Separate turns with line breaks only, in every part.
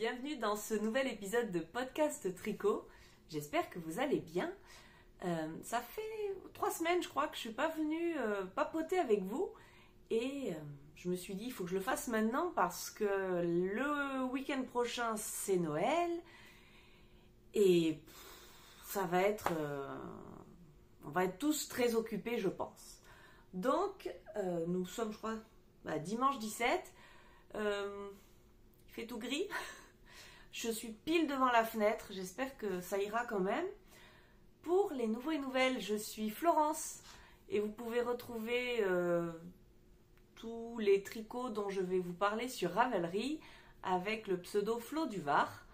bienvenue dans ce nouvel épisode de Podcast Tricot. J'espère que vous allez bien. Ça fait 3 semaines, je crois, que je ne suis pas venue papoter avec vous. Et je me suis dit, il faut que je le fasse maintenant parce que le week-end prochain, c'est Noël. Et ça va être... on va être tous très occupés, je pense. Donc, nous sommes, je crois, dimanche 17. Il fait tout gris. Je suis pile devant la fenêtre. J'espère que ça ira quand même. Pour les nouveaux et nouvelles, je suis Florence. Et vous pouvez retrouver tous les tricots dont je vais vous parler sur Ravelry avec le pseudo Flo du Var.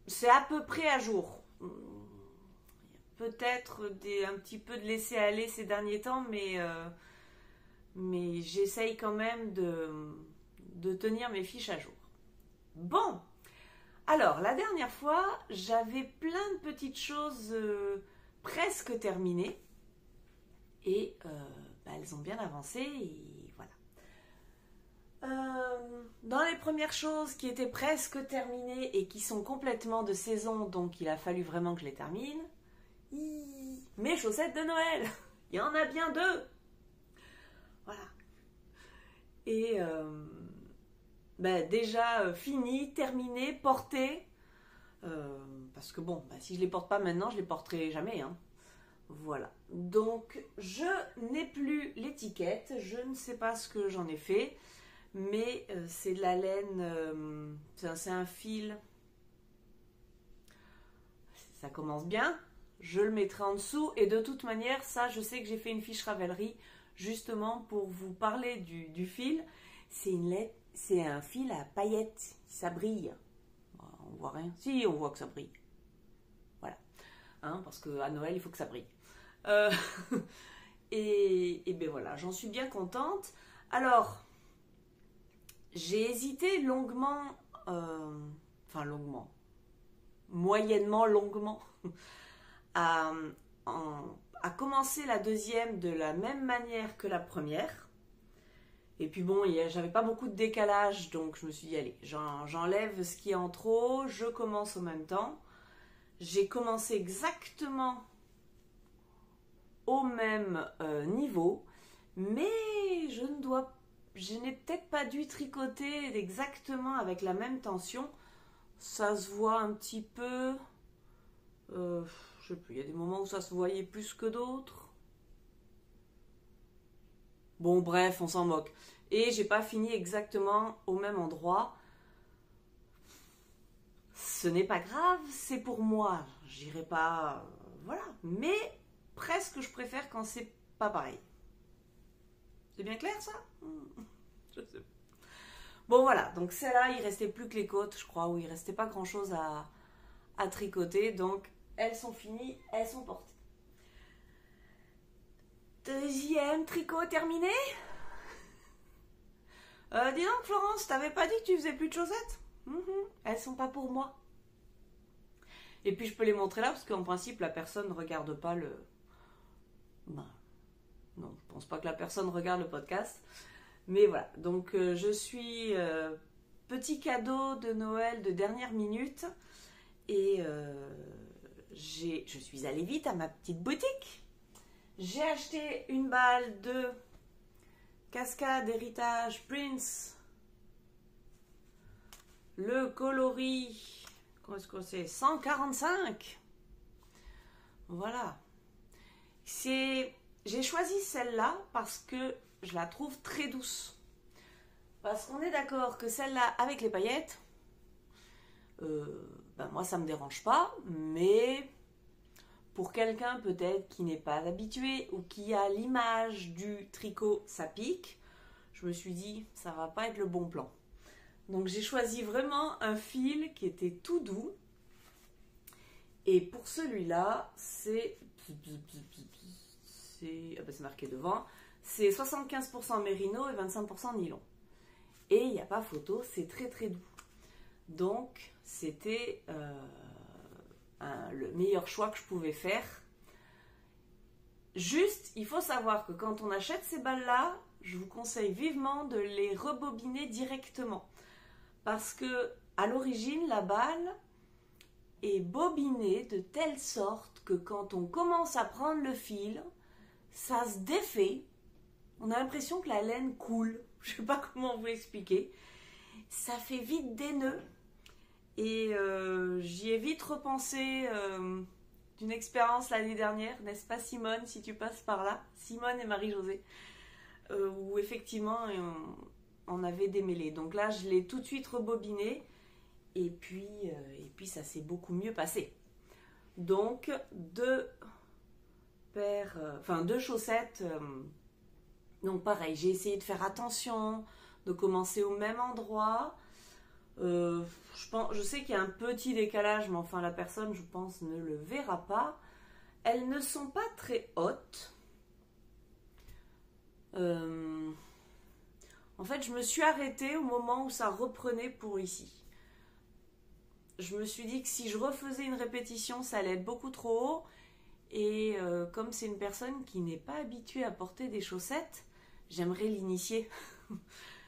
C'est à peu près à jour. Peut-être un petit peu de laisser aller ces derniers temps, mais j'essaye quand même de tenir mes fiches à jour. Bon, alors la dernière fois, j'avais plein de petites choses presque terminées et elles ont bien avancé et voilà. Dans les premières choses qui étaient presque terminées et qui sont complètement de saison, donc il a fallu vraiment que je les termine, mes chaussettes de Noël, il y en a bien 2. Voilà. Et déjà fini, terminé, porté. Parce que bon, si je les porte pas maintenant, je les porterai jamais. Hein. Voilà. Donc, je n'ai plus l'étiquette. Je ne sais pas ce que j'en ai fait. Mais c'est de la laine. C'est un fil. Ça commence bien. Je le mettrai en dessous. Et de toute manière, ça, je sais que j'ai fait une fiche Ravelry. Justement pour vous parler du fil. C'est un fil à paillettes, ça brille. On voit rien. Si, on voit que ça brille. Voilà. Hein, parce qu'à Noël, il faut que ça brille. Et ben voilà, j'en suis bien contente. Alors, j'ai hésité longuement, moyennement longuement, à commencer la deuxième de la même manière que la première. Et puis bon, j'avais pas beaucoup de décalage, donc je me suis dit, allez, j'enlève ce qui est en trop, je commence en même temps. J'ai commencé exactement au même niveau, mais je n'ai peut-être pas dû tricoter exactement avec la même tension. Ça se voit un petit peu... je sais plus, il y a des moments où ça se voyait plus que d'autres. Bon, bref, on s'en moque. Et j'ai pas fini exactement au même endroit. Ce n'est pas grave, c'est pour moi. J'irai pas... voilà. Mais presque je préfère quand c'est pas pareil. C'est bien clair, ça? Je sais pas. Bon, voilà. Donc celle-là, il restait plus que les côtes, je crois, où il restait pas grand-chose à tricoter. Donc, elles sont finies, elles sont portées. Deuxième tricot terminé. Dis donc Florence, t'avais pas dit que tu faisais plus de chaussettes? Elles sont pas pour moi. Et puis je peux les montrer là parce qu'en principe la personne ne regarde pas le... non, je pense pas que la personne regarde le podcast. Mais voilà, donc je suis petit cadeau de Noël de dernière minute. Et je suis allée vite à ma petite boutique. J'ai acheté une balle de Cascade Héritage Prince. Le coloris, comment est-ce que c'est? 145. Voilà. J'ai choisi celle-là parce que je la trouve très douce. Parce qu'on est d'accord que celle-là avec les paillettes, moi ça me dérange pas, mais... pour quelqu'un peut-être qui n'est pas habitué ou qui a l'image du tricot, ça pique, je me suis dit, ça va pas être le bon plan. Donc j'ai choisi vraiment un fil qui était tout doux. Et pour celui-là, c'est marqué devant, c'est 75% mérino et 25% nylon. Et il n'y a pas photo, c'est très très doux. Donc c'était... le meilleur choix que je pouvais faire. Juste, il faut savoir que quand on achète ces balles-là, je vous conseille vivement de les rebobiner directement. parce que à l'origine, la balle est bobinée de telle sorte que quand on commence à prendre le fil, ça se défait. On a l'impression que la laine coule. Je ne sais pas comment vous expliquer. Ça fait vite des nœuds. Et j'y ai vite repensé d'une expérience l'année dernière, n'est-ce pas Simone, si tu passes par là, Simone et Marie-Josée, où effectivement on avait démêlé. Donc là, je l'ai tout de suite rebobiné et puis ça s'est beaucoup mieux passé. Donc deux chaussettes. Donc pareil, j'ai essayé de faire attention, de commencer au même endroit. Je sais qu'il y a un petit décalage, mais enfin la personne, je pense, ne le verra pas. Elles ne sont pas très hautes. En fait, je me suis arrêtée au moment où ça reprenait pour ici. Je me suis dit que si je refaisais une répétition, ça allait être beaucoup trop haut. Et comme c'est une personne qui n'est pas habituée à porter des chaussettes, j'aimerais l'initier.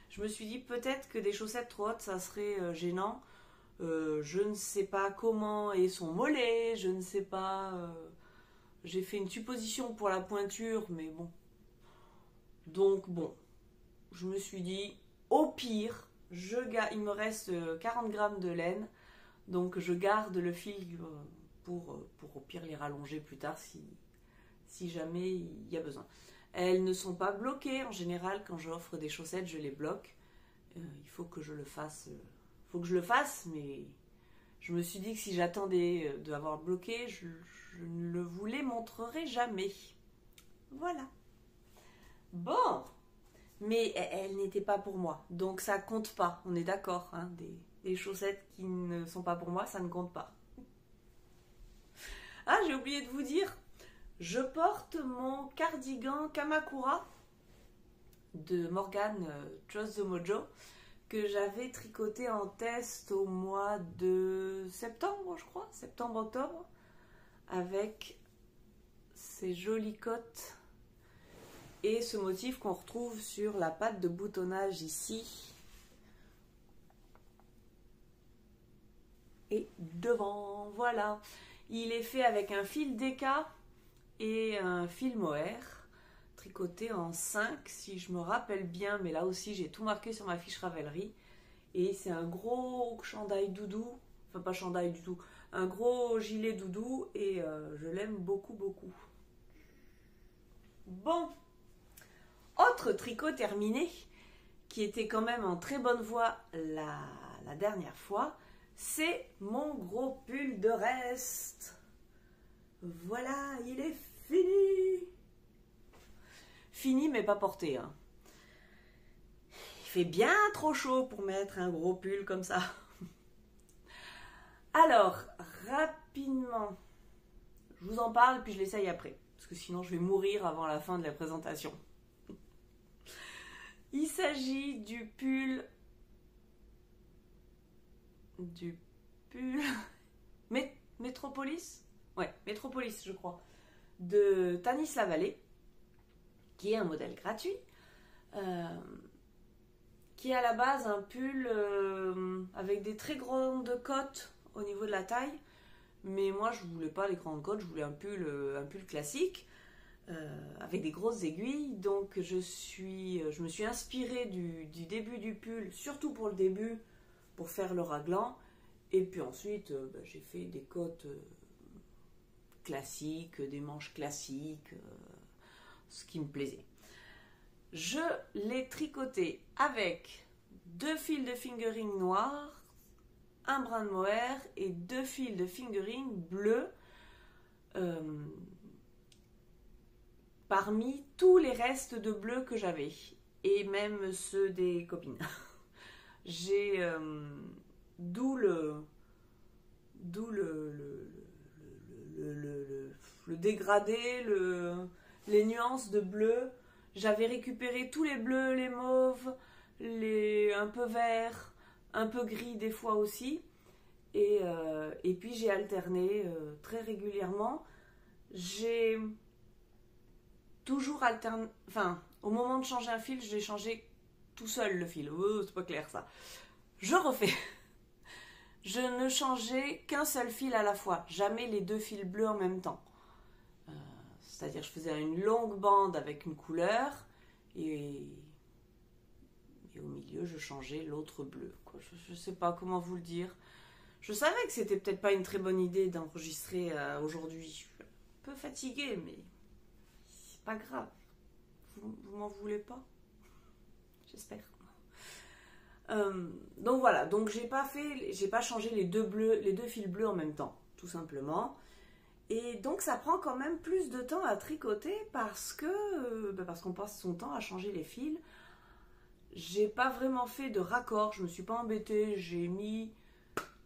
Je me suis dit peut-être que des chaussettes trop hautes, ça serait gênant. Je ne sais pas comment est son mollet, je ne sais pas. J'ai fait une supposition pour la pointure, mais bon. Donc bon, je me suis dit, au pire, il me reste 40 grammes de laine, donc je garde le fil pour au pire les rallonger plus tard si jamais il y a besoin. Elles ne sont pas bloquées. En général, quand j'offre des chaussettes, je les bloque. Il faut que je le fasse. Mais je me suis dit que si j'attendais d'avoir bloqué, je ne vous les montrerai jamais. Voilà. Bon. Mais elles n'étaient pas pour moi. Donc ça compte pas. On est d'accord. Hein, des chaussettes qui ne sont pas pour moi, ça ne compte pas. Ah, j'ai oublié de vous dire. Je porte mon cardigan Kamakura de Morgane Trust the Mojo que j'avais tricoté en test au mois de septembre, je crois, septembre-octobre, avec ces jolies cottes et ce motif qu'on retrouve sur la patte de boutonnage ici et devant, voilà. Il est fait avec un fil DK et un fil mohair tricoté en 5 si je me rappelle bien, mais là aussi j'ai tout marqué sur ma fiche Ravelry. Et c'est un gros chandail doudou, enfin pas chandail du tout, un gros gilet doudou et je l'aime beaucoup beaucoup. Bon, autre tricot terminé qui était quand même en très bonne voie la dernière fois, c'est mon gros pull de reste. Voilà, il est fini. Fini mais pas porté. Hein. Il fait bien trop chaud pour mettre un gros pull comme ça. Alors, rapidement, je vous en parle puis je l'essaye après. Parce que sinon je vais mourir avant la fin de la présentation. Il s'agit du pull... Métropolis ? Ouais, Métropolis, je crois, de Tanis Lavallée, qui est un modèle gratuit, qui est à la base un pull avec des très grandes cottes au niveau de la taille, mais moi je voulais pas les grandes cottes, je voulais un pull classique avec des grosses aiguilles, donc je me suis inspirée du début du pull, surtout pour le début, pour faire le raglan, et puis ensuite j'ai fait des cottes classiques, des manches classiques, ce qui me plaisait. Je l'ai tricoté avec 2 fils de fingering noirs, un brin de mohair et 2 fils de fingering bleu parmi tous les restes de bleu que j'avais et même ceux des copines. J'ai d'où le dégradé, les nuances de bleu. J'avais récupéré tous les bleus, les mauves, un peu vert, un peu gris des fois aussi. Et puis j'ai alterné très régulièrement. J'ai toujours alterné... Enfin, au moment de changer un fil, je l'ai changé tout seul le fil. Oh, c'est pas clair ça. je refais. Je ne changeais qu'un seul fil à la fois, jamais les deux fils bleus en même temps. C'est-à-dire je faisais une longue bande avec une couleur et au milieu je changeais l'autre bleu. Quoi. Je ne sais pas comment vous le dire. Je savais que c'était peut-être pas une très bonne idée d'enregistrer aujourd'hui. Je suis un peu fatiguée, mais c'est pas grave. Vous m'en voulez pas? J'espère. Donc voilà, donc j'ai pas changé les deux fils bleus en même temps, tout simplement. Et donc ça prend quand même plus de temps à tricoter parce qu'on passe son temps à changer les fils. J'ai pas vraiment fait de raccord, je me suis pas embêtée, j'ai mis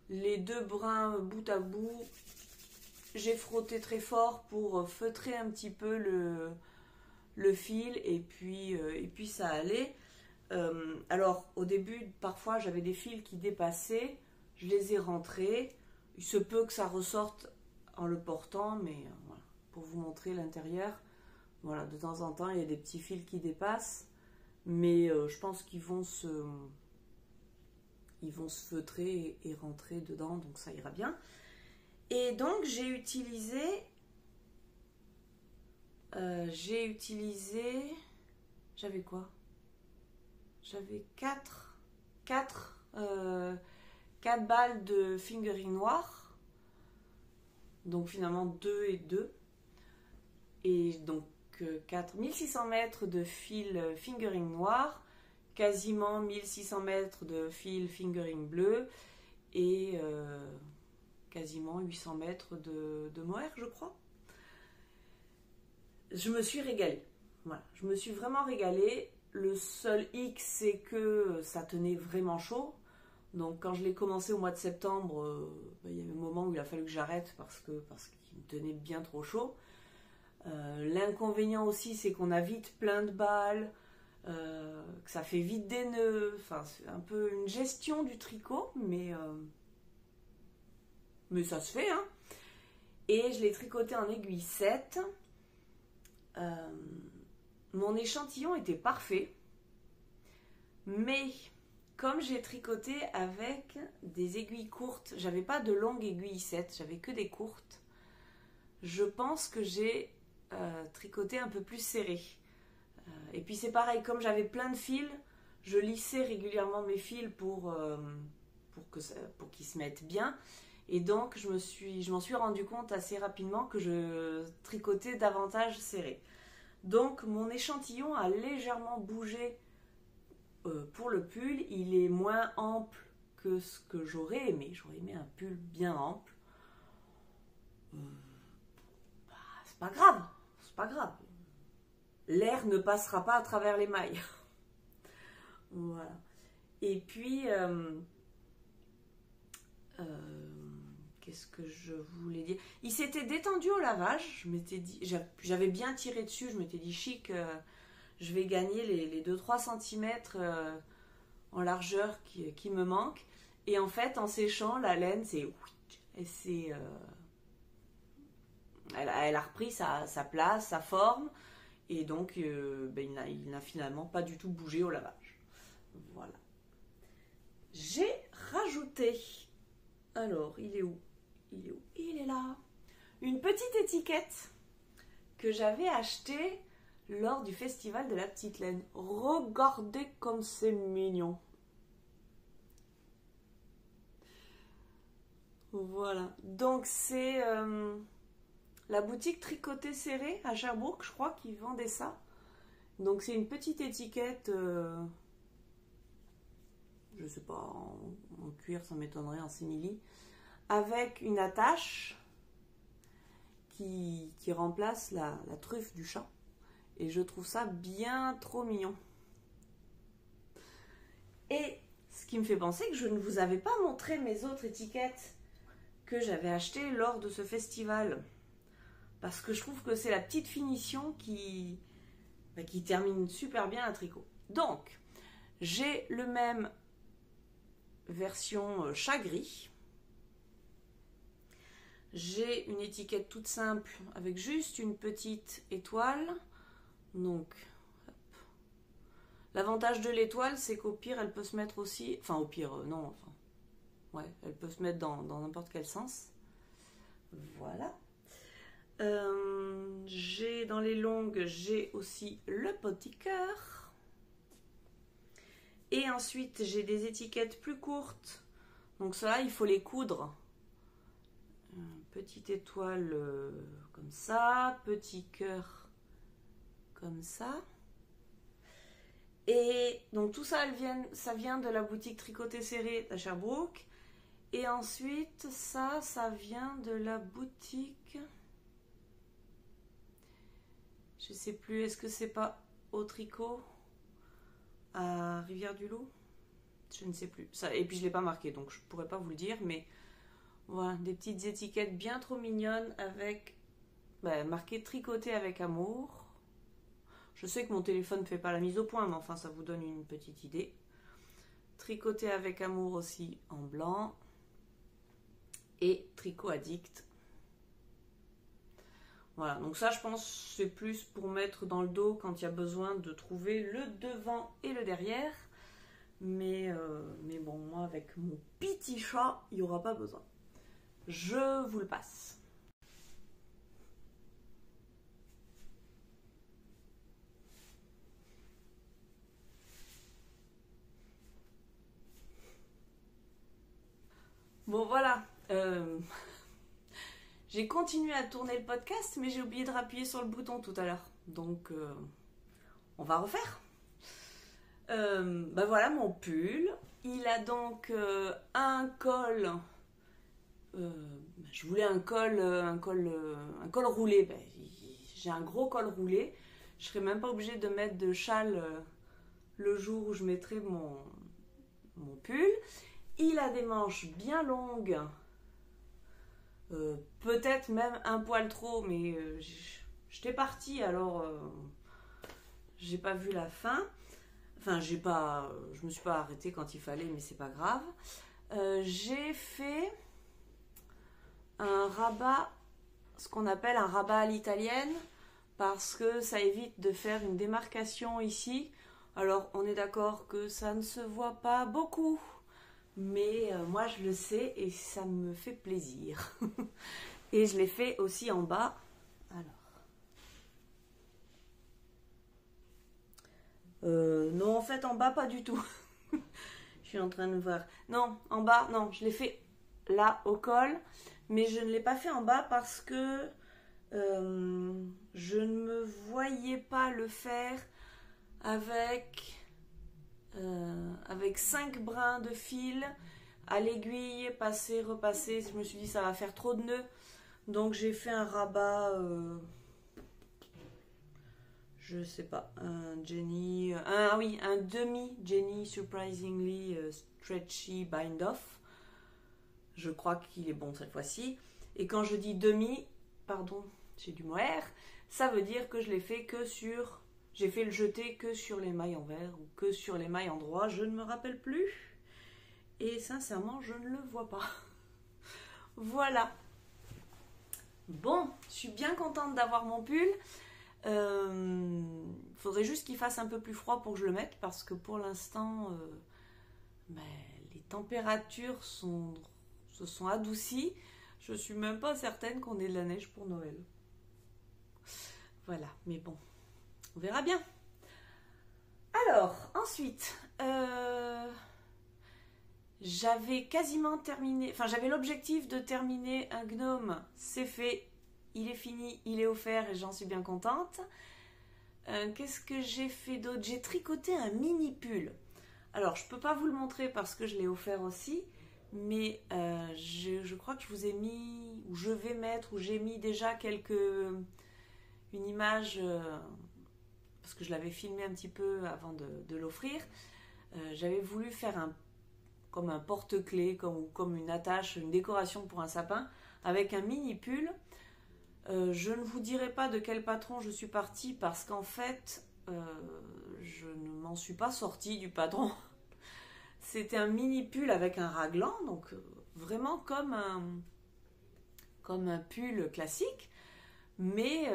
les deux brins bout à bout. J'ai frotté très fort pour feutrer un petit peu le fil et puis ça allait. Alors au début, parfois j'avais des fils qui dépassaient, je les ai rentrés. Il se peut que ça ressorte en le portant, mais voilà, pour vous montrer l'intérieur. Voilà, de temps en temps il y a des petits fils qui dépassent, mais je pense qu'ils vont se feutrer et rentrer dedans, donc ça ira bien. Et donc j'ai utilisé j'avais quoi? J'avais 4 balles de fingering noir, donc finalement 2 et 2, et donc 1600 mètres de fil fingering noir, quasiment 1600 mètres de fil fingering bleu et quasiment 800 mètres de mohair, je crois. Je me suis régalée. Voilà, je me suis vraiment régalée. Le seul hic, c'est que ça tenait vraiment chaud. Donc quand je l'ai commencé au mois de septembre, il y avait un moment où il a fallu que j'arrête parce qu'il me tenait bien trop chaud. L'inconvénient aussi, c'est qu'on a vite plein de balles, que ça fait vite des nœuds. Enfin, c'est un peu une gestion du tricot, mais ça se fait, hein. Et je l'ai tricoté en aiguille 7. Mon échantillon était parfait, mais comme j'ai tricoté avec des aiguilles courtes, j'avais pas de longue aiguille 7, j'avais que des courtes, je pense que j'ai tricoté un peu plus serré. Et puis c'est pareil, comme j'avais plein de fils, je lissais régulièrement mes fils pour qu'ils se mettent bien. Et donc je m'en suis rendu compte assez rapidement que je tricotais davantage serré. Donc mon échantillon a légèrement bougé pour le pull. Il est moins ample que ce que j'aurais aimé. J'aurais aimé un pull bien ample. C'est pas grave, c'est pas grave. L'air ne passera pas à travers les mailles. Voilà. Et puis, qu'est-ce que je voulais dire? Il s'était détendu au lavage. Je m'étais dit, j'avais bien tiré dessus. Je m'étais dit, chic, je vais gagner les 2-3 cm en largeur qui me manquent. Et en fait, en séchant, la laine, elle a repris sa place, sa forme. Et donc, il n'a finalement pas du tout bougé au lavage. Voilà. J'ai rajouté, alors, il est où? Il est là. Une petite étiquette que j'avais achetée lors du festival de la petite laine. Regardez comme c'est mignon. Voilà. Donc, c'est la boutique Tricoté Serré à Sherbrooke, je crois, qui vendait ça. Donc, c'est une petite étiquette... je sais pas, en cuir, ça m'étonnerait, en simili, avec une attache qui remplace la truffe du chat. Et je trouve ça bien trop mignon. Et ce qui me fait penser que je ne vous avais pas montré mes autres étiquettes que j'avais achetées lors de ce festival. Parce que je trouve que c'est la petite finition qui termine super bien un tricot. Donc, j'ai le même version chat gris. J'ai une étiquette toute simple avec juste une petite étoile. Donc, hop. L'avantage de l'étoile, c'est qu'au pire, elle peut se mettre aussi... Enfin, au pire, non, enfin... Ouais, elle peut se mettre dans n'importe quel sens. Voilà. J'ai dans les longues, j'ai aussi le petit cœur. Et ensuite, j'ai des étiquettes plus courtes. Donc cela, il faut les coudre. Petite étoile comme ça, petit cœur comme ça. Et donc tout ça, ça vient de la boutique Tricoté Serré à Sherbrooke. Et ensuite, ça vient de la boutique... Je sais plus, est-ce que c'est pas au tricot à Rivière-du-Loup? Je ne sais plus. Ça, et puis je ne l'ai pas marqué, donc je ne pourrais pas vous le dire, mais voilà, des petites étiquettes bien trop mignonnes avec marqué tricoté avec amour. Je sais que mon téléphone ne fait pas la mise au point, mais enfin ça vous donne une petite idée. Tricoté avec amour aussi en blanc. Et tricot addict. Voilà, donc ça je pense c'est plus pour mettre dans le dos quand il y a besoin de trouver le devant et le derrière. Mais bon, moi avec mon petit chat, il n'y aura pas besoin. Je vous le passe. Bon voilà, j'ai continué à tourner le podcast, mais j'ai oublié de rappuyer sur le bouton tout à l'heure. Donc, on va refaire. Voilà mon pull. Il a donc un col. Je voulais un col roulé. J'ai un gros col roulé. Je serais même pas obligée de mettre de châle le jour où je mettrai mon pull. Il a des manches bien longues. Peut-être même un poil trop, mais j'étais partie, alors j'ai pas vu la fin. Enfin, je me suis pas arrêtée quand il fallait, mais c'est pas grave. J'ai fait un rabat, ce qu'on appelle un rabat à l'italienne, parce que ça évite de faire une démarcation ici. Alors, on est d'accord que ça ne se voit pas beaucoup, mais moi je le sais et ça me fait plaisir. Et je l'ai fait aussi en bas. Alors, non, en fait en bas pas du tout. Je suis en train de voir. Non, en bas, non, je l'ai fait là au col, mais je ne l'ai pas fait en bas parce que je ne me voyais pas le faire avec 5 brins de fil à l'aiguille, passer, repasser. Je me suis dit ça va faire trop de nœuds, donc j'ai fait un rabat, je sais pas, un Jenny, un demi Jenny Surprisingly Stretchy Bind Off. Je crois qu'il est bon cette fois-ci. Et quand je dis demi, pardon, j'ai du mohair, ça veut dire que je l'ai fait que sur... J'ai fait le jeté que sur les mailles envers ou que sur les mailles endroit, je ne me rappelle plus. Et sincèrement, je ne le vois pas. Voilà. Bon, je suis bien contente d'avoir mon pull. Faudrait juste qu'il fasse un peu plus froid pour que je le mette parce que pour l'instant, les températures se sont adoucies. Je suis même pas certaine qu'on ait de la neige pour Noël. Voilà, mais bon, on verra bien. Alors, ensuite, j'avais quasiment terminé, enfin j'avais l'objectif de terminer un gnome, c'est fait, il est fini, il est offert et j'en suis bien contente. Qu'est-ce que j'ai fait d'autre? J'ai tricoté un mini pull. Alors, je peux pas vous le montrer parce que je l'ai offert aussi, mais je crois que je vous ai mis, ou je vais mettre, ou j'ai mis déjà une image, parce que je l'avais filmé un petit peu avant de l'offrir. J'avais voulu faire comme un porte-clés, comme une attache, une décoration pour un sapin, avec un mini pull. Je ne vous dirai pas de quel patron je suis partie, parce qu'en fait, je ne m'en suis pas sortie du patron. C'était un mini pull avec un raglan, donc vraiment comme un pull classique, mais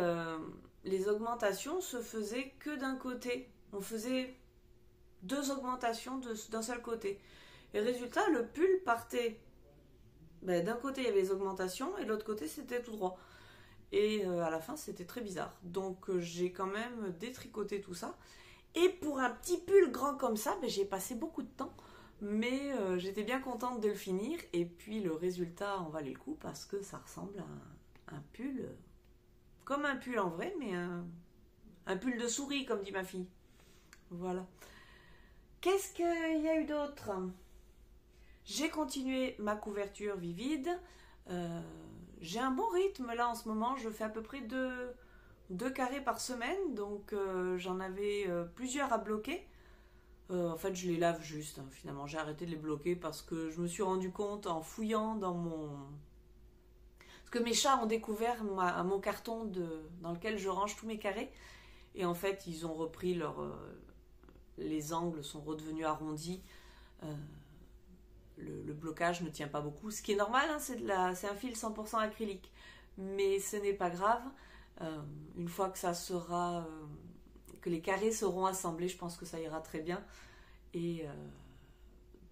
les augmentations se faisaient que d'un côté. On faisait deux augmentations d'un seul côté. Et résultat, le pull partait. D'un côté, il y avait les augmentations et de l'autre côté, c'était tout droit. Et à la fin, c'était très bizarre. Donc, j'ai quand même détricoté tout ça. Et pour un petit pull grand comme ça, j'ai passé beaucoup de temps. Mais j'étais bien contente de le finir. Et puis, le résultat en valait le coup parce que ça ressemble à un pull. Comme un pull en vrai, mais un pull de souris, comme dit ma fille. Voilà. Qu'est-ce qu'il y a eu d'autre ? J'ai continué ma couverture vivide. J'ai un bon rythme là en ce moment. Je fais à peu près deux carrés par semaine. Donc j'en avais plusieurs à bloquer. En fait, je les lave juste. Hein, finalement, j'ai arrêté de les bloquer parce que je me suis rendu compte en fouillant dans mon... Parce que mes chats ont découvert mon carton dans lequel je range tous mes carrés. Et en fait, ils ont repris leur... les angles sont redevenus arrondis. Le blocage ne tient pas beaucoup, ce qui est normal, hein, c'est un fil 100% acrylique, mais ce n'est pas grave. Une fois que ça sera, que les carrés seront assemblés, je pense que ça ira très bien. Et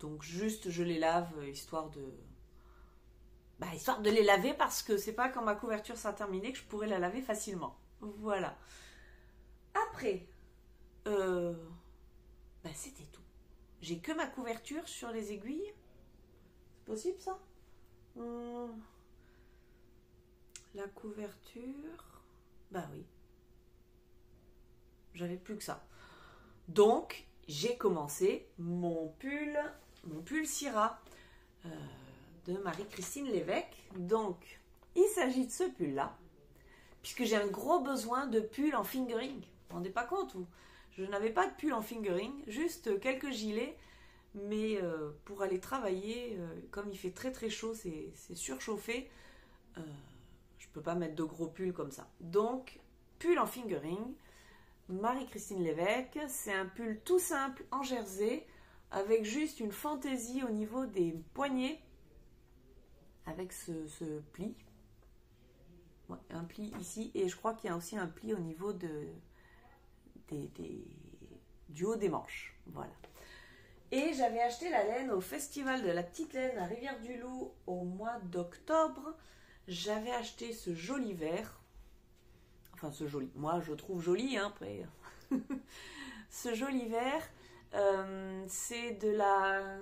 donc juste je les lave histoire de les laver parce que c'est pas quand ma couverture sera terminée que je pourrai la laver facilement. Voilà. Après, c'était tout. J'ai que ma couverture sur les aiguilles. C'est possible ça ? La couverture... oui. J'avais plus que ça. Donc, j'ai commencé mon pull Syrah de Marie-Christine Lévesque. Donc, il s'agit de ce pull-là, puisque j'ai un gros besoin de pull en fingering. Vous vous rendez pas compte ou... Je n'avais pas de pull en fingering, juste quelques gilets, mais pour aller travailler, comme il fait très très chaud, c'est surchauffé, je ne peux pas mettre de gros pulls comme ça. Donc, pull en fingering, Marie-Christine Lévesque, c'est un pull tout simple en jersey, avec juste une fantaisie au niveau des poignets, avec ce pli. Ouais, un pli ici, et je crois qu'il y a aussi un pli au niveau du haut des manches. Voilà. Et j'avais acheté la laine au festival de la petite laine à Rivière-du-Loup au mois d'octobre. J'avais acheté ce joli vert. Enfin, ce joli. Moi, je trouve joli, hein, après. Ce joli vert, c'est de la...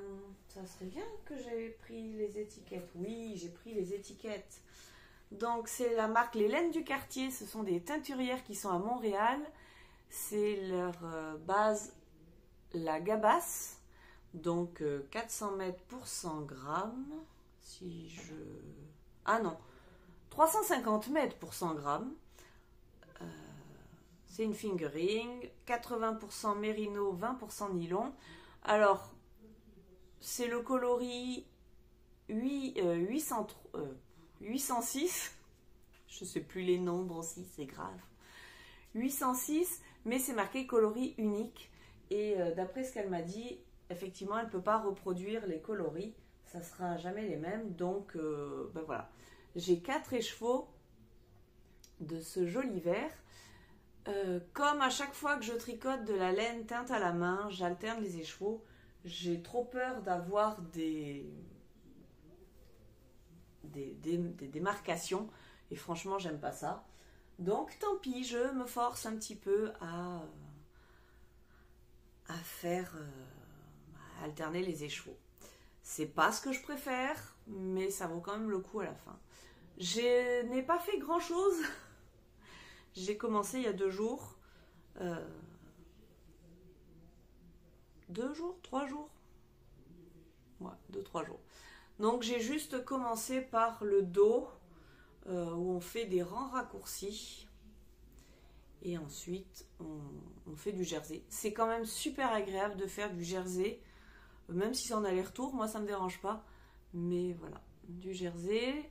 Ça serait bien que j'ai pris les étiquettes. Oui, j'ai pris les étiquettes. Donc, c'est la marque Les Laines du Quartier. Ce sont des teinturières qui sont à Montréal. C'est leur base, la Gabasse, donc 400 mètres pour 100 grammes, si je... Ah non, 350 mètres pour 100 grammes, c'est une fingering, 80% mérino, 20% nylon. Alors, c'est le coloris 806, je ne sais plus les nombres aussi, c'est grave, 806, mais c'est marqué coloris unique. Et d'après ce qu'elle m'a dit, effectivement, elle ne peut pas reproduire les coloris. Ça ne sera jamais les mêmes. Donc, voilà. J'ai 4 écheveaux de ce joli vert. Comme à chaque fois que je tricote de la laine teinte à la main, j'alterne les écheveaux. J'ai trop peur d'avoir des démarcations. Et franchement, j'aime pas ça. Donc, tant pis, je me force un petit peu à faire... à alterner les écheveaux. C'est pas ce que je préfère, mais ça vaut quand même le coup à la fin. Je n'ai pas fait grand chose. J'ai commencé il y a 2 jours. 2 jours, 3 jours. Ouais, 2-3 jours. Donc j'ai juste commencé par le dos, où on fait des rangs raccourcis. Et ensuite, on fait du jersey. C'est quand même super agréable de faire du jersey. Même si c'est en aller-retour, moi ça ne me dérange pas. Mais voilà, du jersey.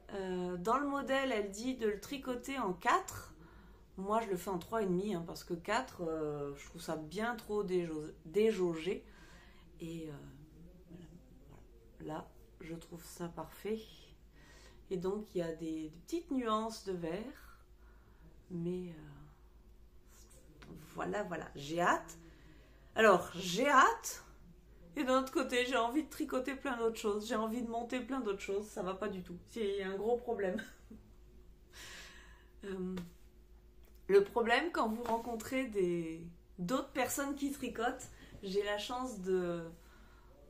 Dans le modèle, elle dit de le tricoter en 4. Moi, je le fais en 3,5, hein, parce que 4, je trouve ça bien trop déjaugé. Et voilà. Là, je trouve ça parfait. Et donc, il y a des petites nuances de vert. Mais... voilà, j'ai hâte. Alors, j'ai hâte. Et d'un autre côté, j'ai envie de tricoter plein d'autres choses. J'ai envie de monter plein d'autres choses. Ça va pas du tout. C'est un gros problème. Le problème, quand vous rencontrez d'autres personnes qui tricotent, j'ai la chance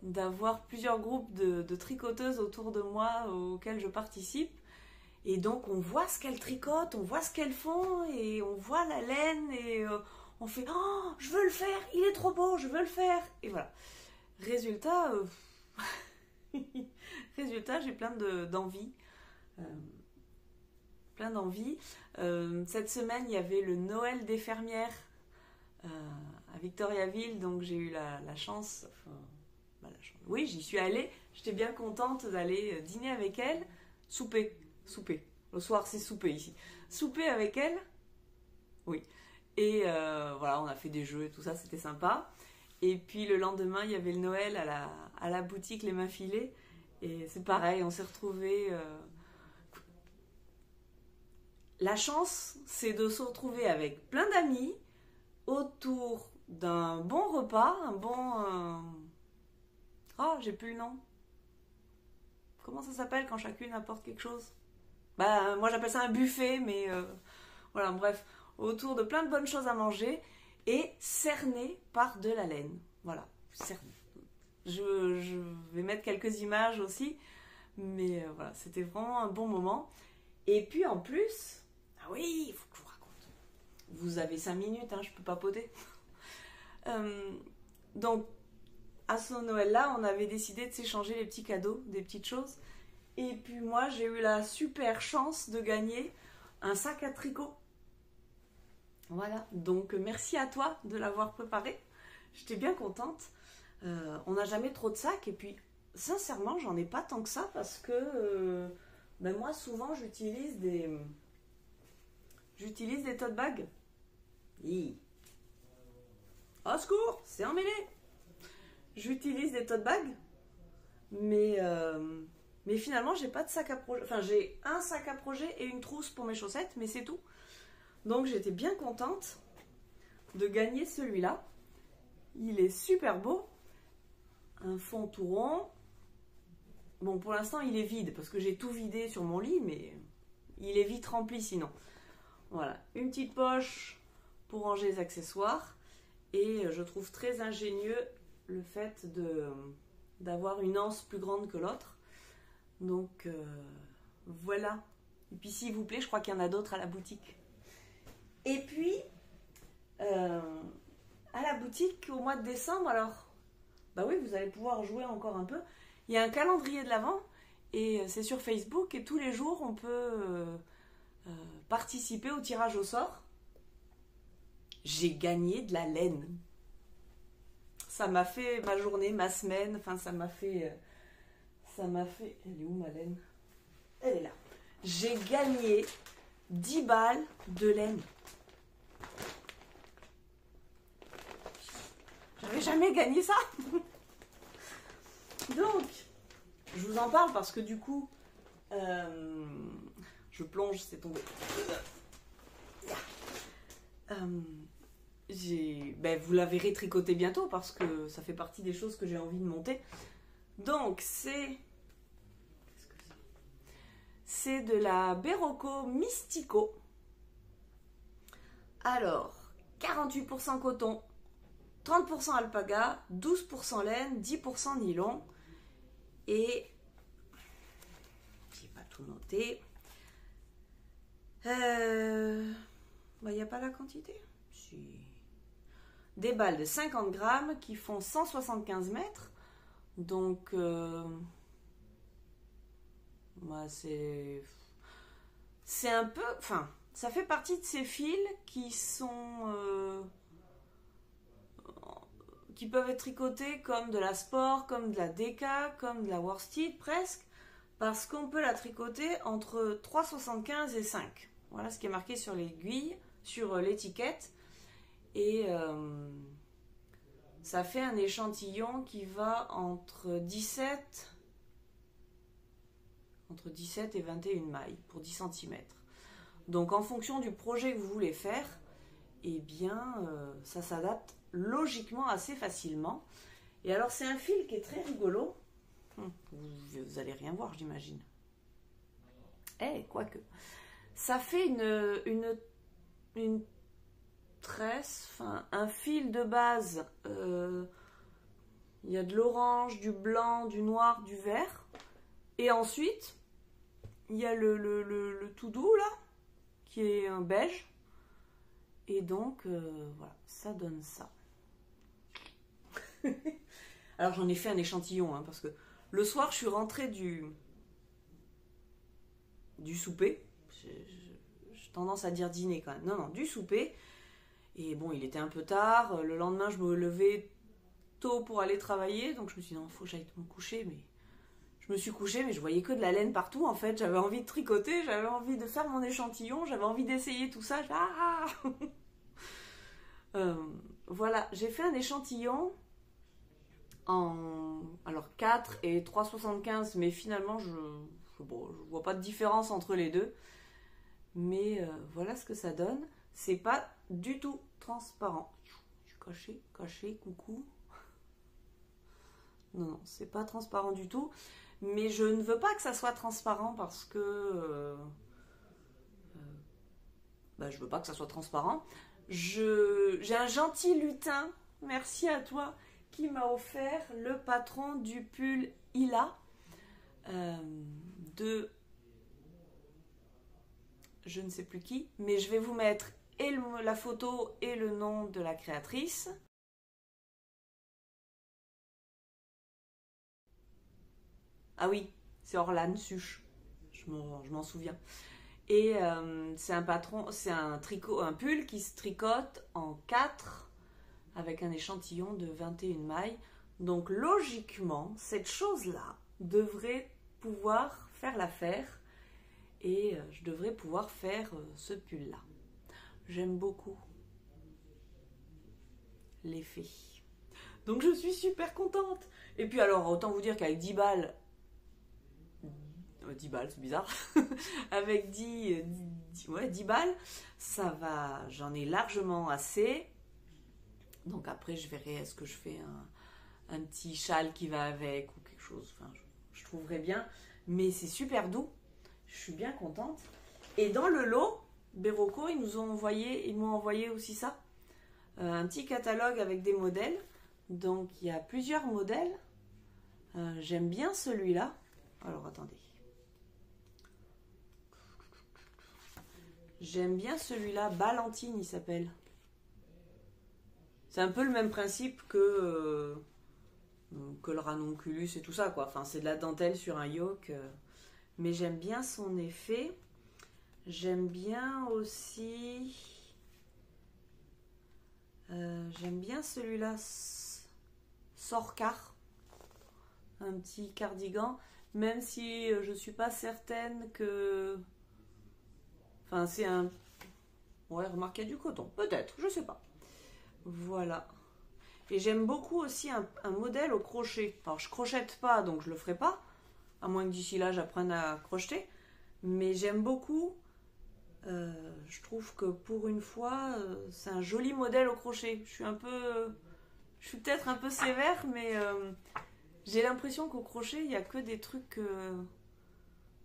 d'avoir plusieurs groupes de tricoteuses autour de moi auxquels je participe. Et donc, on voit ce qu'elles tricotent, on voit ce qu'elles font, et on voit la laine, et on fait « Oh, je veux le faire, il est trop beau, je veux le faire !» Et voilà. Résultat, j'ai plein d'envie. Plein d'envie. Cette semaine, il y avait le Noël des fermières à Victoriaville, donc j'ai eu la chance, oui, j'y suis allée, j'étais bien contente d'aller dîner avec elles, souper, le soir c'est souper ici, souper avec elles, oui, et voilà, on a fait des jeux et tout ça, c'était sympa, et puis le lendemain, il y avait le Noël à la boutique Les Mains Filées, et c'est pareil, on s'est retrouvés... La chance, c'est de se retrouver avec plein d'amis autour d'un bon repas, un bon... Oh, j'ai plus le nom. Comment ça s'appelle quand chacune apporte quelque chose? Bah, moi j'appelle ça un buffet, mais voilà, bref, autour de plein de bonnes choses à manger et cerné par de la laine. Voilà, cerné. Je vais mettre quelques images aussi, mais voilà, c'était vraiment un bon moment. Et puis en plus... Ah oui, il faut que je vous raconte. Vous avez 5 minutes, hein, je peux papoter. Donc, à ce Noël-là, on avait décidé de s'échanger les petits cadeaux, des petites choses. Et puis moi, j'ai eu la super chance de gagner un sac à tricot. Voilà, donc merci à toi de l'avoir préparé. J'étais bien contente. On n'a jamais trop de sacs. Et puis, sincèrement, j'en ai pas tant que ça parce que ben moi, souvent, j'utilise des tote bags. Au secours, c'est emmêlé. J'utilise des tote bags, mais finalement, j'ai pas de sac à projet. Enfin, j'ai un sac à projet et une trousse pour mes chaussettes, mais c'est tout. Donc, j'étais bien contente de gagner celui-là. Il est super beau. Un fond tout rond. Bon, pour l'instant, il est vide parce que j'ai tout vidé sur mon lit, mais il est vite rempli sinon. Voilà, une petite poche pour ranger les accessoires. Et je trouve très ingénieux le fait d'avoir une anse plus grande que l'autre. Donc, voilà. Et puis, s'il vous plaît, je crois qu'il y en a d'autres à la boutique. Et puis, à la boutique, au mois de décembre, alors, bah oui, vous allez pouvoir jouer encore un peu. Il y a un calendrier de l'Avent et c'est sur Facebook et tous les jours, on peut participer au tirage au sort. J'ai gagné de la laine. Ça m'a fait ma journée, ma semaine, enfin ça m'a fait... Elle est où ma laine? Elle est là. J'ai gagné 10 balles de laine. J'avais jamais gagné ça. Donc, je vous en parle parce que du coup, je plonge, c'est tombé. Vous la verrez tricoter bientôt parce que ça fait partie des choses que j'ai envie de monter. Donc, c'est de la Berroco Mystico. Alors, 48% coton, 30% alpaga, 12% laine, 10% nylon. Et j'ai pas tout noté. Il n'y a pas la quantité. Si. Des balles de 50 grammes qui font 175 mètres. Donc, c'est un peu... Enfin, ça fait partie de ces fils qui sont... qui peuvent être tricotés comme de la sport, comme de la déca, comme de la worsted presque, parce qu'on peut la tricoter entre 3,75 et 5. Voilà ce qui est marqué sur l'aiguille, sur l'étiquette. Et ça fait un échantillon qui va entre 17 et 21 mailles pour 10 cm. Donc en fonction du projet que vous voulez faire, eh bien, ça s'adapte logiquement assez facilement. Et alors, c'est un fil qui est très rigolo. Vous allez rien voir, j'imagine. Quoique. Ça fait une tresse, enfin, un fil de base. Il y a de l'orange, du blanc, du noir, du vert. Et ensuite, il y a le tout doux, là, qui est un beige. Et donc, voilà, ça donne ça. Alors, j'en ai fait un échantillon, hein, parce que le soir, je suis rentrée du souper. J'ai tendance à dire dîner quand même. Non, du souper. Et bon, il était un peu tard. Le lendemain, je me levais tôt pour aller travailler. Donc, je me suis dit, non, il faut que j'aille me coucher. Mais je me suis couchée, mais je voyais que de la laine partout, en fait. J'avais envie de tricoter, j'avais envie de faire mon échantillon, j'avais envie d'essayer tout ça. Voilà, j'ai fait un échantillon en 4 et 3,75, mais finalement, je vois pas de différence entre les deux. Mais voilà ce que ça donne. C'est pas du tout transparent. Je suis caché, coucou. Non, c'est pas transparent du tout. Mais je ne veux pas que ça soit transparent parce que... je veux pas que ça soit transparent. J'ai un gentil lutin, merci à toi, qui m'a offert le patron du pull Ila de... je ne sais plus qui, mais je vais vous mettre la photo et le nom de la créatrice. Ah oui, c'est Orlane Suche, je m'en souviens. Et c'est un pull qui se tricote en 4 avec un échantillon de 21 mailles. Donc logiquement, cette chose-là devrait pouvoir faire l'affaire et je devrais pouvoir faire ce pull-là. J'aime beaucoup l'effet. Donc je suis super contente. Et puis alors, autant vous dire qu'avec 10 balles, 10 balles, c'est bizarre. Avec 10 balles, ça va, j'en ai largement assez. Donc après, je verrai, est-ce que je fais un petit châle qui va avec ou quelque chose. Enfin, je trouverai bien. Mais c'est super doux. Je suis bien contente. Et dans le lot, Berroco, ils m'ont envoyé aussi ça. Un petit catalogue avec des modèles. Donc, il y a plusieurs modèles. J'aime bien celui-là. Alors, attendez. J'aime bien celui-là. Ballantine, il s'appelle. C'est un peu le même principe que le ranunculus et tout ça, quoi. Enfin, c'est de la dentelle sur un yoke. Mais j'aime bien son effet. J'aime bien aussi... j'aime bien celui-là. Sorcar. Un petit cardigan. Même si je ne suis pas certaine que... Enfin, c'est un... Ouais, remarque, il y a du coton. Peut-être, je sais pas. Voilà. Et j'aime beaucoup aussi un modèle au crochet. Alors, je crochette pas, donc je le ferai pas. À moins que d'ici là, j'apprenne à crocheter. Mais j'aime beaucoup. Je trouve que pour une fois, c'est un joli modèle au crochet. Je suis peut-être un peu sévère, mais j'ai l'impression qu'au crochet, il n'y a que des trucs...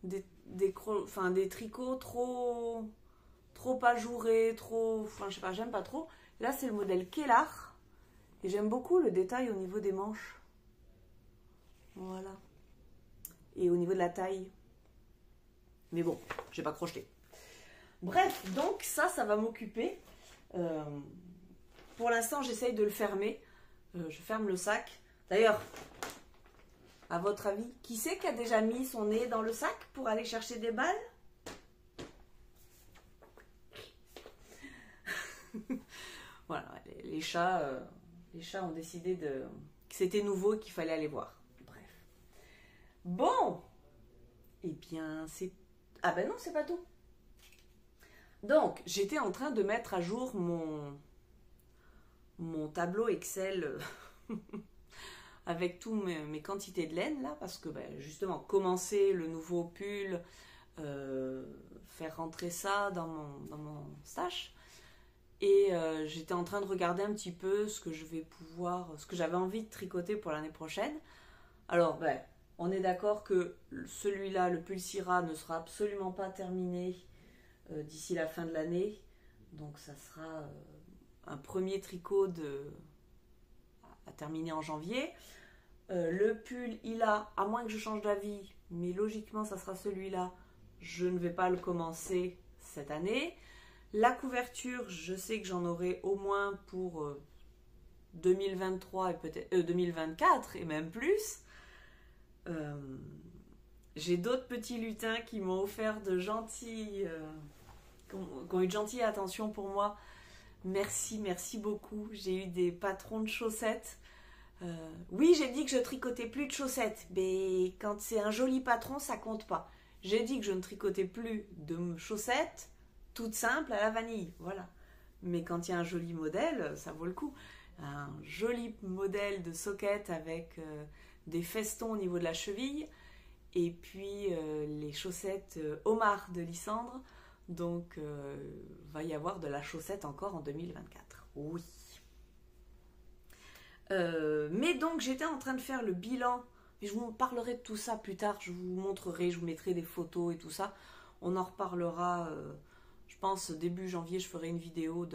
des tricots trop ajourés, enfin, je sais pas, j'aime pas trop. Là, c'est le modèle Kellar. Et j'aime beaucoup le détail au niveau des manches. Voilà. Et au niveau de la taille. Mais bon, j'ai pas crocheté. Bref, donc ça va m'occuper. Pour l'instant, j'essaye de le fermer. Je ferme le sac. D'ailleurs, à votre avis, qui c'est qui a déjà mis son nez dans le sac pour aller chercher des balles? Voilà, les chats ont décidé que c'était nouveau et qu'il fallait aller voir. Bref. Bon, eh bien, c'est... Ah ben non, c'est pas tout. Donc, j'étais en train de mettre à jour mon tableau Excel avec toutes mes quantités de laine, là, parce que, justement, commencer le nouveau pull, faire rentrer ça dans mon stash. Et j'étais en train de regarder un petit peu ce que ce que j'avais envie de tricoter pour l'année prochaine. Alors, ben, on est d'accord que celui-là, le pull Syrah, ne sera absolument pas terminé d'ici la fin de l'année. Donc, ça sera un premier tricot à terminer en janvier. Le pull, à moins que je change d'avis, mais logiquement, ça sera celui-là. Je ne vais pas le commencer cette année. La couverture, je sais que j'en aurai au moins pour 2023 et peut-être 2024 et même plus. J'ai d'autres petits lutins qui m'ont offert de gentils, qui ont eu de gentilles attentions pour moi. Merci, merci beaucoup. J'ai eu des patrons de chaussettes. Oui, j'ai dit que je tricotais plus de chaussettes, mais quand c'est un joli patron, ça compte pas. J'ai dit que je ne tricotais plus de chaussettes toutes simples à la vanille, voilà. Mais quand il y a un joli modèle, ça vaut le coup. Un joli modèle de socket avec des festons au niveau de la cheville et puis les chaussettes Omar de Lysandre. Donc, va y avoir de la chaussette encore en 2024. Oui. Mais donc, j'étais en train de faire le bilan. Et je vous parlerai de tout ça plus tard. Je vous montrerai, je vous mettrai des photos et tout ça. On en reparlera, je pense, début janvier, je ferai une vidéo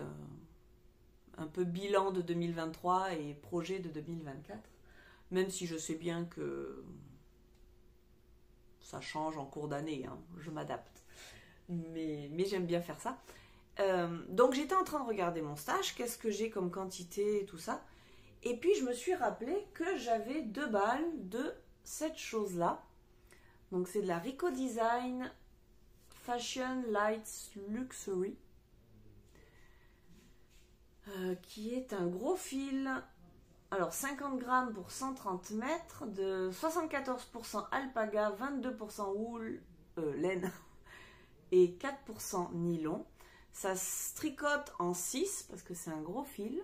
un peu bilan de 2023 et projet de 2024. Même si je sais bien que ça change en cours d'année, hein, je m'adapte. Mais j'aime bien faire ça. Donc j'étais en train de regarder mon stage, qu'est-ce que j'ai comme quantité et tout ça. Et puis je me suis rappelé que j'avais 2 balles de cette chose-là. Donc c'est de la Rico Design Fashion Lights Luxury. Qui est un gros fil. Alors 50 grammes pour 130 mètres, de 74% alpaga, 22% wool, laine et 4% nylon. Ça se tricote en 6 parce que c'est un gros fil.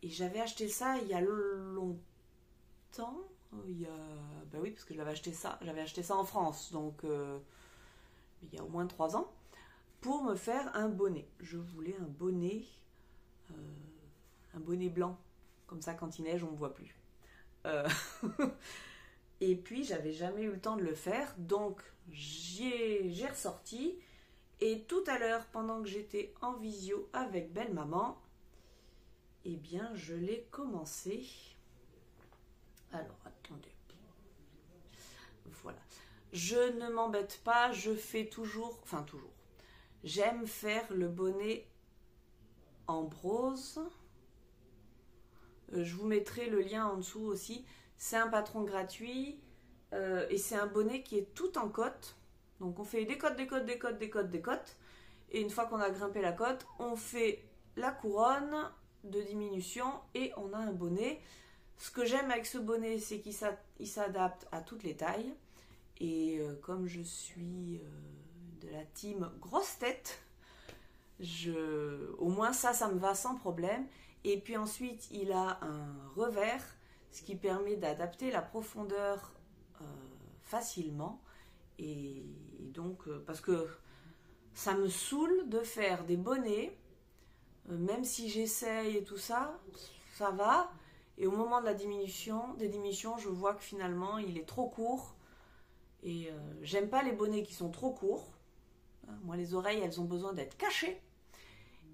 Et j'avais acheté ça il y a longtemps. Ben oui, parce que j'avais acheté ça en France, donc il y a au moins 3 ans, pour me faire un bonnet. Je voulais un bonnet blanc. Comme ça, quand il neige, on ne me voit plus. Et puis, j'avais jamais eu le temps de le faire, donc j'ai ressorti. Et tout à l'heure, pendant que j'étais en visio avec belle-maman, eh bien, je l'ai commencé. Alors, attendez. Voilà. Je ne m'embête pas, je fais toujours... Enfin, toujours. J'aime faire le bonnet en brose. Je vous mettrai le lien en dessous aussi. C'est un patron gratuit. Et c'est un bonnet qui est tout en côte. Donc, on fait des côtes, des côtes, des côtes, des côtes, des côtes. Et une fois qu'on a grimpé la côte, on fait la couronne de diminution et on a un bonnet. Ce que j'aime avec ce bonnet, c'est qu'il s'adapte à toutes les tailles. Et comme je suis de la team grosse tête, au moins ça me va sans problème. Et puis ensuite, il a un revers, ce qui permet d'adapter la profondeur facilement. Et donc, parce que ça me saoule de faire des bonnets, même si j'essaye et tout ça, ça va. Et au moment de des diminutions, je vois que finalement, il est trop court. Et j'aime pas les bonnets qui sont trop courts. Moi, les oreilles, elles ont besoin d'être cachées.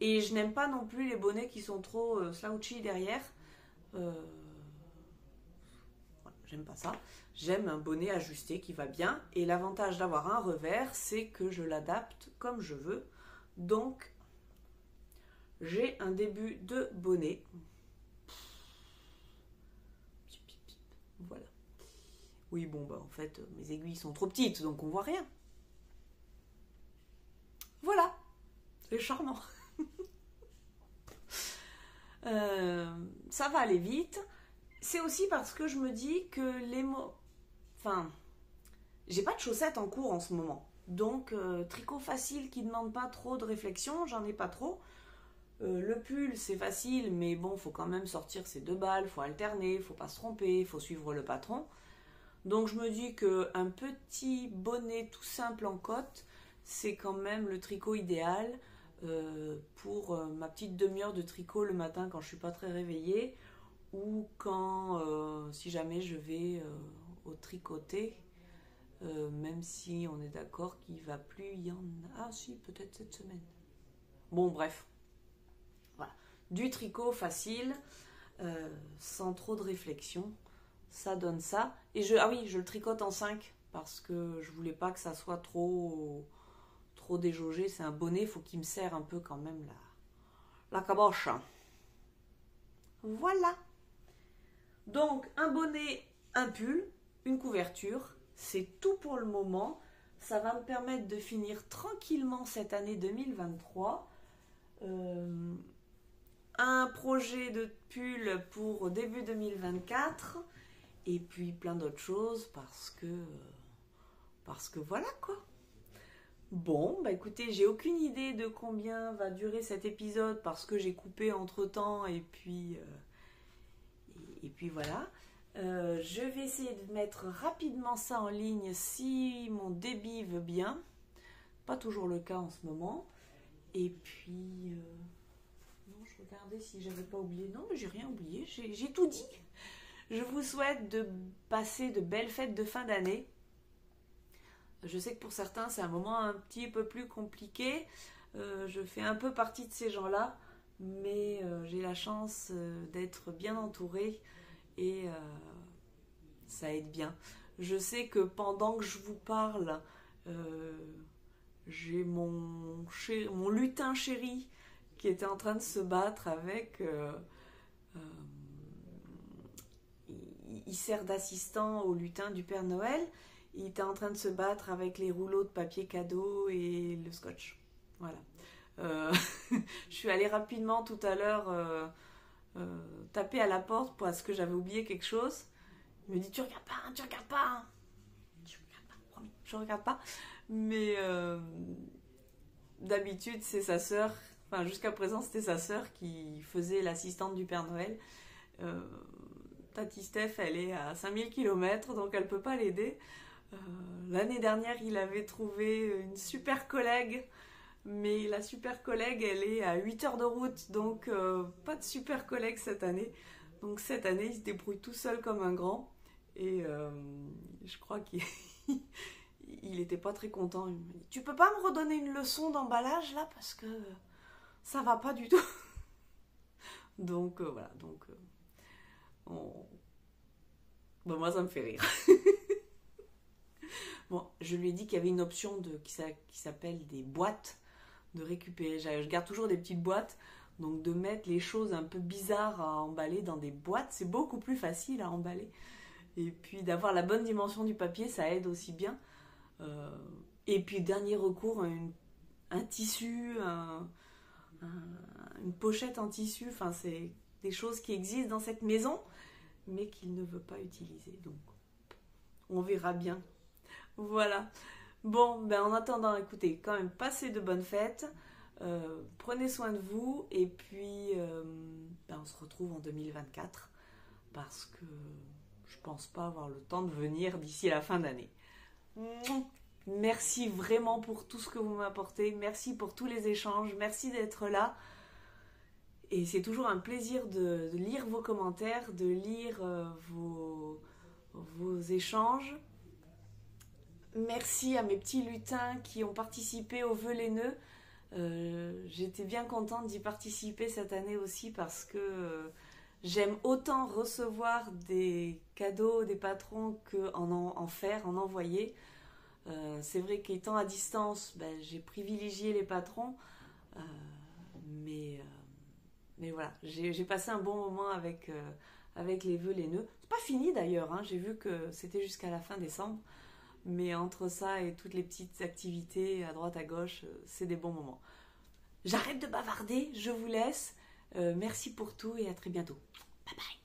Et je n'aime pas non plus les bonnets qui sont trop slouchy derrière. Voilà, j'aime pas ça. J'aime un bonnet ajusté qui va bien. Et l'avantage d'avoir un revers, c'est que je l'adapte comme je veux. Donc, j'ai un début de bonnet. Voilà. Oui, bon, bah en fait, mes aiguilles sont trop petites, donc on voit rien. Voilà. C'est charmant. Ça va aller vite. C'est aussi parce que je me dis que les mots... Enfin, j'ai pas de chaussettes en cours en ce moment. Donc, tricot facile qui demande pas trop de réflexion, j'en ai pas trop. Le pull, c'est facile, mais bon, faut quand même sortir ses 2 balles, faut alterner, faut pas se tromper, faut suivre le patron. Donc, je me dis qu'un petit bonnet tout simple en côte, c'est quand même le tricot idéal. pour ma petite demi-heure de tricot le matin quand je suis pas très réveillée, ou quand, si jamais je vais au tricoter, même si on est d'accord qu'il va plus y en a... Ah si, peut-être cette semaine. Bon, bref. Voilà. Du tricot facile, sans trop de réflexion. Ça donne ça. Et je le tricote en 5 parce que je voulais pas que ça soit trop déjaugé. C'est un bonnet, il faut qu'il me serre un peu quand même la caboche. Voilà. Donc, un bonnet, un pull, une couverture. C'est tout pour le moment. Ça va me permettre de finir tranquillement cette année 2023. Un projet de pull pour début 2024. Et puis plein d'autres choses parce que voilà quoi. Bon, bah écoutez, j'ai aucune idée de combien va durer cet épisode parce que j'ai coupé entre temps et puis voilà. Je vais essayer de mettre rapidement ça en ligne si mon débit veut bien. Pas toujours le cas en ce moment. Et puis... non, je regardais si j'avais pas oublié. Non, mais j'ai rien oublié. J'ai tout dit. Je vous souhaite de passer de belles fêtes de fin d'année. Je sais que pour certains, c'est un moment un petit peu plus compliqué. Je fais un peu partie de ces gens-là. Mais j'ai la chance d'être bien entourée. Et ça aide bien. Je sais que pendant que je vous parle, j'ai mon lutin chéri qui était en train de se battre avec... il sert d'assistant au lutin du Père Noël. Il était en train de se battre avec les rouleaux de papier cadeau et le scotch. Voilà. Je suis allée rapidement tout à l'heure taper à la porte parce que j'avais oublié quelque chose. Il me dit tu regardes pas, tu regardes pas. Je regarde pas, promis, je regarde pas. Mais d'habitude c'est sa sœur. Enfin jusqu'à présent c'était sa sœur qui faisait l'assistante du Père Noël. Tati Steph, elle est à 5000 km, donc elle ne peut pas l'aider. L'année dernière, il avait trouvé une super collègue, mais la super collègue, elle est à 8 heures de route, donc pas de super collègue cette année. Donc cette année, il se débrouille tout seul comme un grand. Et je crois qu'il n'était pas très content. Il m'a dit, tu peux pas me redonner une leçon d'emballage là, parce que ça va pas du tout. Donc voilà, donc... Bon, moi ça me fait rire. Bon, je lui ai dit qu'il y avait une option qui s'appelle des boîtes de récupérer. Je garde toujours des petites boîtes, donc de mettre les choses un peu bizarres à emballer dans des boîtes, c'est beaucoup plus facile à emballer. Et puis d'avoir la bonne dimension du papier, ça aide aussi bien. Et puis dernier recours, un tissu, une pochette en tissu, enfin c'est des choses qui existent dans cette maison, mais qu'il ne veut pas utiliser. Donc, on verra bien. Voilà. Bon, ben en attendant, écoutez, quand même, passez de bonnes fêtes. Prenez soin de vous. Et puis, ben, on se retrouve en 2024. Parce que je pense pas avoir le temps de venir d'ici la fin d'année. Merci vraiment pour tout ce que vous m'apportez. Merci pour tous les échanges. Merci d'être là. Et c'est toujours un plaisir de lire vos commentaires, de lire vos échanges. Merci à mes petits lutins qui ont participé aux vœux laineux. J'étais bien contente d'y participer cette année aussi parce que j'aime autant recevoir des cadeaux des patrons qu'en faire, en envoyer. C'est vrai qu'étant à distance, ben, j'ai privilégié les patrons. Mais voilà, j'ai passé un bon moment avec les vœux laineux. C'est pas fini d'ailleurs, hein, j'ai vu que c'était jusqu'à la fin décembre. Mais entre ça et toutes les petites activités à droite à gauche, c'est des bons moments. J'arrête de bavarder, je vous laisse. Merci pour tout et à très bientôt. Bye bye.